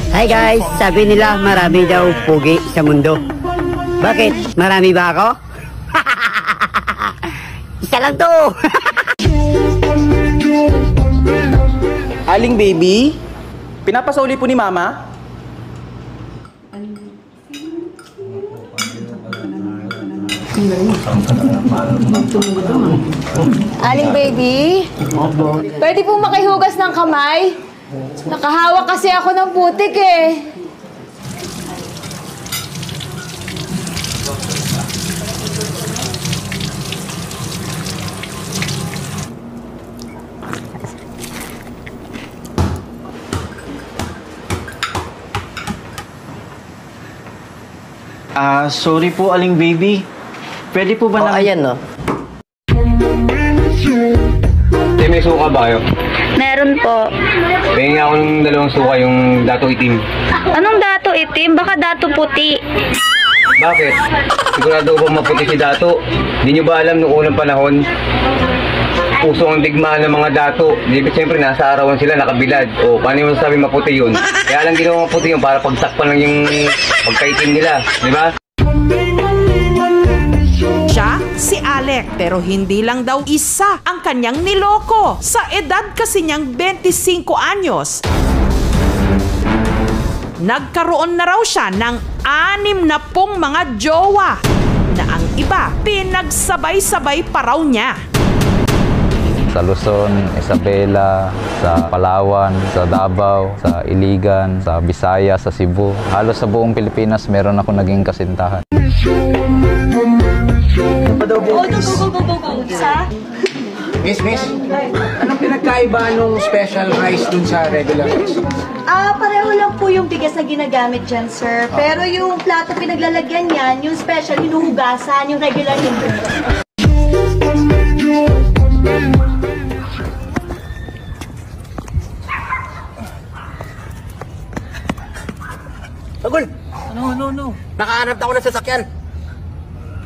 Hi guys, sabi nila marami daw pugi sa mundo. Bakit? Marami ba ako? Isa lang to. Aling baby, pinapasauli po ni mama? Aling baby, pwede pong makihugas ng kamay? Nakahawak kasi ako ng putik eh. Sorry po, Aling baby. Pwede po ba Ayan no. May suka ba kayo? Meron po. Bigyan nga ako ng 2 suka, yung dato itim. Anong dato itim? Baka dato puti. Bakit? Sigurado ko maputi si dato. Hindi nyo ba alam noong unang panahon? Puso ang digmaan ng mga dato. Di ba siyempre nasa arawan sila, nakabilad. O, paano yung masasabi maputi yun? Kaya lang ginawa maputi yun para pagsakpan lang yung pagkaitim nila. Di ba? Siya, si Alec, pero hindi lang daw isa ang kanyang niloko. Sa edad kasi niyang 25 anyos, nagkaroon na raw siya ng 60 mga jowa na ang iba pinagsabay-sabay pa raw niya. Sa Luzon, Isabela, sa Palawan, sa Davao, sa Iligan, sa Visayas, sa Cebu. Halos sa buong Pilipinas meron ako naging kasintahan. Miss, anong pinagkaiba nung special rice dun sa regular rice? Pareho lang po yung bigas na ginagamit dyan, sir. Pero yung plato pinaglalagyan yan, yung special, hinuhugasan, yung regular hindi. Agol! No. Nakahanap na ako ng sasakyan.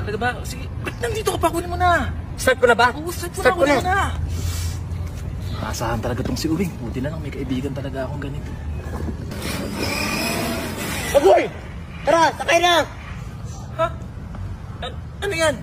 Talaga ba? Sige, nandito ka pa, kunin mo na. Start ko na ba? Oo, start ko na. Maasahan talaga tong si Uwing. Buti na lang may kaibigan talaga akong ganito. Agol! Tara, sakay na! Ha? Ano yan?